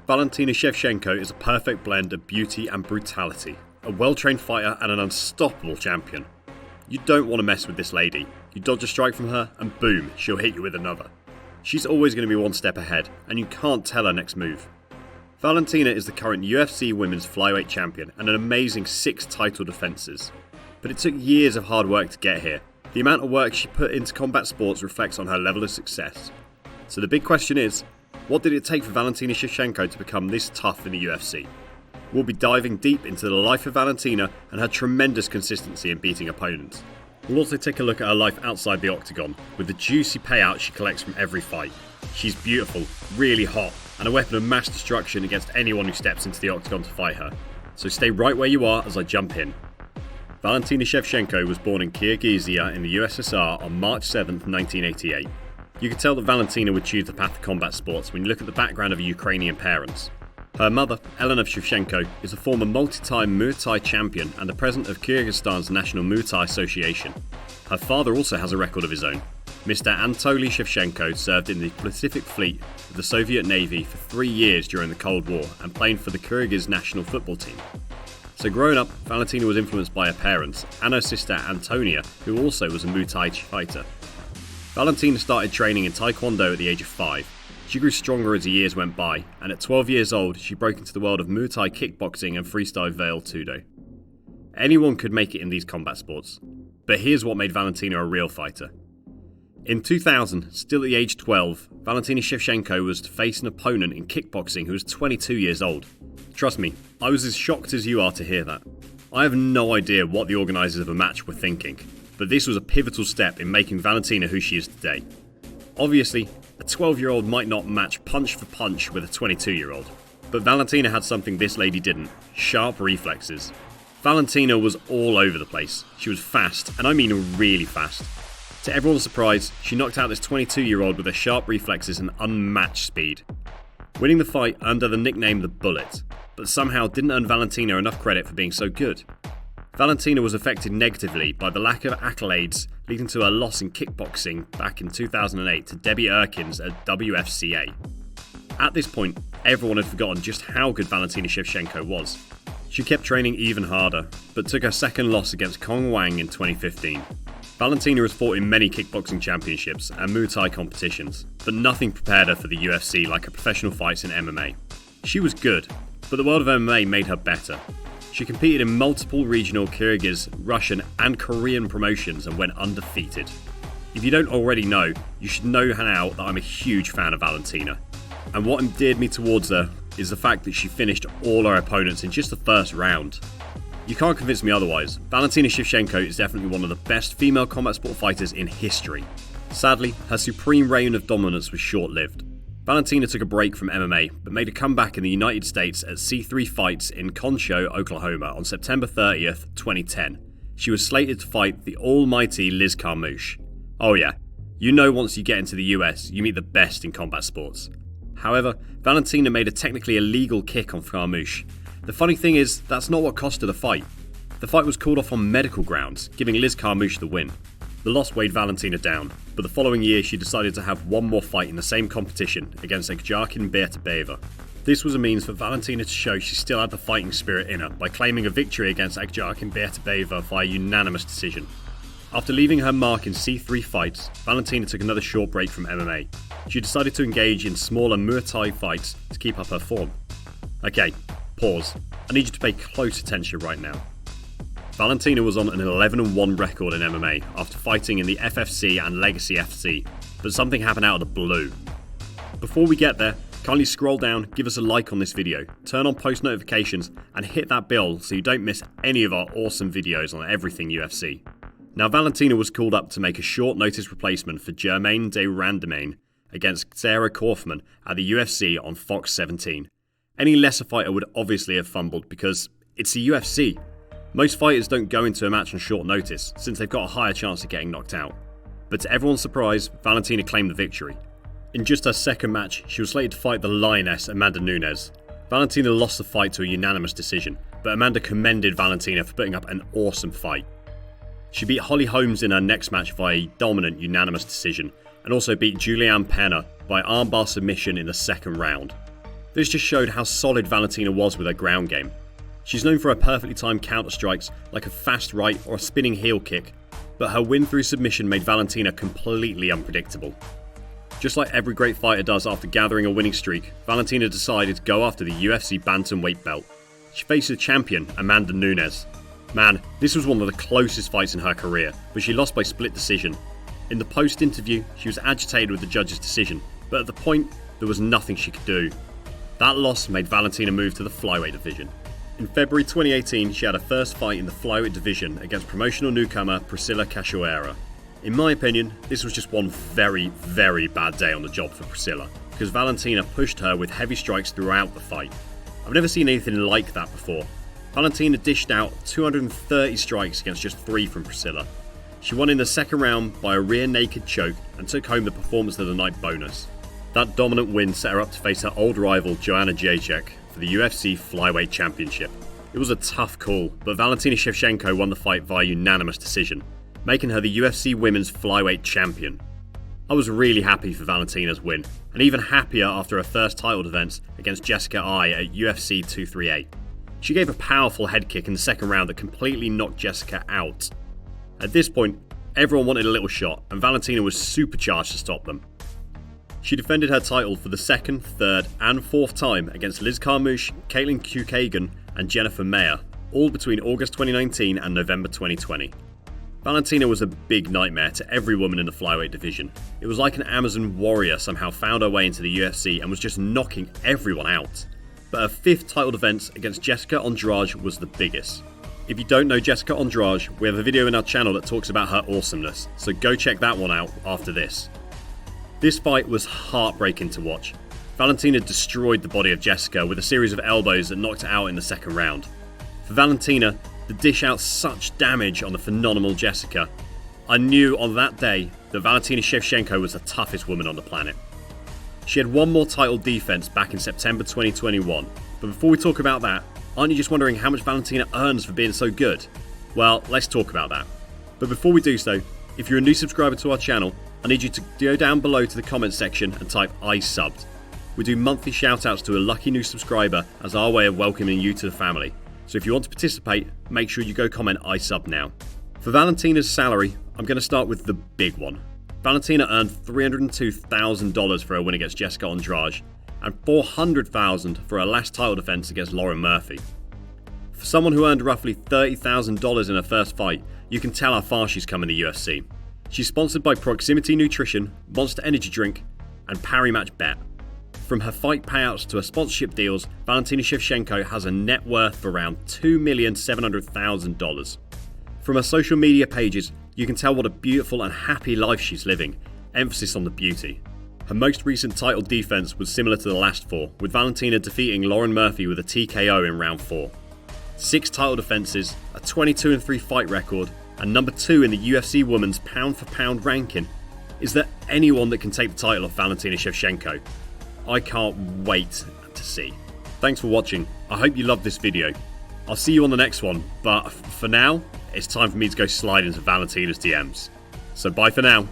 Valentina Shevchenko is a perfect blend of beauty and brutality, a well-trained fighter and an unstoppable champion. You don't want to mess with this lady. You dodge a strike from her and boom, she'll hit you with another. She's always going to be one step ahead and you can't tell her next move. Valentina is the current UFC Women's Flyweight Champion and an amazing 6 title defences. But it took years of hard work to get here. The amount of work she put into combat sports reflects on her level of success. So the big question is, what did it take for Valentina Shevchenko to become this tough in the UFC? We'll be diving deep into the life of Valentina and her tremendous consistency in beating opponents. We'll also take a look at her life outside the octagon, with the juicy payout she collects from every fight. She's beautiful, really hot, and a weapon of mass destruction against anyone who steps into the octagon to fight her. So stay right where you are as I jump in. Valentina Shevchenko was born in Kyrgyzstan in the USSR on March 7th, 1988. You could tell that Valentina would choose the path of combat sports when you look at the background of her Ukrainian parents. Her mother, Elena Shevchenko, is a former multi-time Muay Thai champion and the president of Kyrgyzstan's National Muay Thai Association. Her father also has a record of his own. Mr. Anatoly Shevchenko served in the Pacific Fleet of the Soviet Navy for 3 years during the Cold War and played for the Kyrgyz national football team. So growing up, Valentina was influenced by her parents and her sister Antonia, who also was a Muay Thai fighter. Valentina started training in Taekwondo at the age of 5. She grew stronger as the years went by, and at 12 years old, she broke into the world of Muay Thai kickboxing and freestyle Veil Tudo. Anyone could make it in these combat sports, but here's what made Valentina a real fighter. In 2000, still at the age 12, Valentina Shevchenko was to face an opponent in kickboxing who was 22 years old. Trust me, I was as shocked as you are to hear that. I have no idea what the organisers of the match were thinking, but this was a pivotal step in making Valentina who she is today. Obviously, a 12-year-old might not match punch for punch with a 22-year-old, but Valentina had something this lady didn't: sharp reflexes. Valentina was all over the place. She was fast, and I mean really fast. To everyone's surprise, she knocked out this 22-year-old with her sharp reflexes and unmatched speed, winning the fight under the nickname The Bullet, but somehow didn't earn Valentina enough credit for being so good. Valentina was affected negatively by the lack of accolades, leading to her loss in kickboxing back in 2008 to Debbie Erkins at WFCA. At this point, everyone had forgotten just how good Valentina Shevchenko was. She kept training even harder, but took her second loss against Kong Wang in 2015. Valentina has fought in many kickboxing championships and Muay Thai competitions, but nothing prepared her for the UFC like her professional fights in MMA. She was good, but the world of MMA made her better. She competed in multiple regional Kyrgyz, Russian and Korean promotions and went undefeated. If you don't already know, you should know now that I'm a huge fan of Valentina. And what endeared me towards her is the fact that she finished all her opponents in just the first round. You can't convince me otherwise. Valentina Shevchenko is definitely one of the best female combat sport fighters in history. Sadly, her supreme reign of dominance was short-lived. Valentina took a break from MMA, but made a comeback in the United States at C3 Fights in Concho, Oklahoma on September 30th, 2010. She was slated to fight the almighty Liz Carmouche. Oh yeah, you know once you get into the US, you meet the best in combat sports. However, Valentina made a technically illegal kick on Carmouche. The funny thing is, that's not what cost her the fight. The fight was called off on medical grounds, giving Liz Carmouche the win. The loss weighed Valentina down, but the following year she decided to have one more fight in the same competition against Egjarkin Beatabeva. This was a means for Valentina to show she still had the fighting spirit in her by claiming a victory against Egjarkin Beatabeva via unanimous decision. After leaving her mark in C3 Fights, Valentina took another short break from MMA. She decided to engage in smaller Muay Thai fights to keep up her form. Okay, pause. I need you to pay close attention right now. Valentina was on an 11-1 record in MMA after fighting in the FFC and Legacy FC, but something happened out of the blue. Before we get there, kindly scroll down, give us a like on this video, turn on post notifications and hit that bell so you don't miss any of our awesome videos on everything UFC. Now Valentina was called up to make a short notice replacement for Germaine de Randamine against Sarah Kaufman at the UFC on Fox 17. Any lesser fighter would obviously have fumbled because it's the UFC. Most fighters don't go into a match on short notice, since they've got a higher chance of getting knocked out. But to everyone's surprise, Valentina claimed the victory. In just her second match, she was slated to fight the Lioness Amanda Nunes. Valentina lost the fight to a unanimous decision, but Amanda commended Valentina for putting up an awesome fight. She beat Holly Holmes in her next match via a dominant unanimous decision, and also beat Julianne Penner by armbar submission in the second round. This just showed how solid Valentina was with her ground game. She's known for her perfectly timed counter strikes like a fast right or a spinning heel kick, but her win through submission made Valentina completely unpredictable. Just like every great fighter does after gathering a winning streak, Valentina decided to go after the UFC bantamweight belt. She faced the champion, Amanda Nunes. Man, this was one of the closest fights in her career, but she lost by split decision. In the post-interview, she was agitated with the judge's decision, but at the point, there was nothing she could do. That loss made Valentina move to the flyweight division. In February 2018, she had her first fight in the flyweight division against promotional newcomer Priscilla Cachoeira. In my opinion, this was just one very, very bad day on the job for Priscilla, because Valentina pushed her with heavy strikes throughout the fight. I've never seen anything like that before. Valentina dished out 230 strikes against just 3 from Priscilla. She won in the second round by a rear naked choke and took home the Performance of the Night bonus. That dominant win set her up to face her old rival Joanna Jędrzejczyk for the UFC Flyweight Championship. It was a tough call, but Valentina Shevchenko won the fight via unanimous decision, making her the UFC Women's Flyweight Champion. I was really happy for Valentina's win, and even happier after her first title defense against Jessica Eye at UFC 238. She gave a powerful head kick in the second round that completely knocked Jessica out. At this point, everyone wanted a little shot, and Valentina was supercharged to stop them. She defended her title for the second, third, and fourth time against Liz Carmouche, Caitlin Chukagian, and Jennifer Mayer, all between August 2019 and November 2020. Valentina was a big nightmare to every woman in the flyweight division. It was like an Amazon warrior somehow found her way into the UFC and was just knocking everyone out. But her fifth title defense against Jessica Andrade was the biggest. If you don't know Jessica Andrade, we have a video in our channel that talks about her awesomeness, so go check that one out after this. This fight was heartbreaking to watch. Valentina destroyed the body of Jessica with a series of elbows that knocked her out in the second round. For Valentina, to dish out such damage on the phenomenal Jessica, I knew on that day that Valentina Shevchenko was the toughest woman on the planet. She had one more title defense back in September 2021, but before we talk about that, aren't you just wondering how much Valentina earns for being so good? Well, let's talk about that. But before we do so, if you're a new subscriber to our channel, I need you to go down below to the comments section and type I subbed. We do monthly shoutouts to a lucky new subscriber as our way of welcoming you to the family. So if you want to participate, make sure you go comment I sub now. For Valentina's salary, I'm going to start with the big one. Valentina earned $302,000 for her win against Jessica Andrade and $400,000 for her last title defense against Lauren Murphy. For someone who earned roughly $30,000 in her first fight, you can tell how far she's come in the UFC. She's sponsored by Proximity Nutrition, Monster Energy Drink, and Parry Match Bet. From her fight payouts to her sponsorship deals, Valentina Shevchenko has a net worth of around $2,700,000. From her social media pages, you can tell what a beautiful and happy life she's living, emphasis on the beauty. Her most recent title defense was similar to the last 4, with Valentina defeating Lauren Murphy with a TKO in round 4. 6 title defenses, a 22-3 fight record, and number 2 in the UFC Women's pound-for-pound ranking. Is there anyone that can take the title of Valentina Shevchenko? I can't wait to see. Thanks for watching. I hope you loved this video. I'll see you on the next one, but for now, it's time for me to go slide into Valentina's DMs. So bye for now.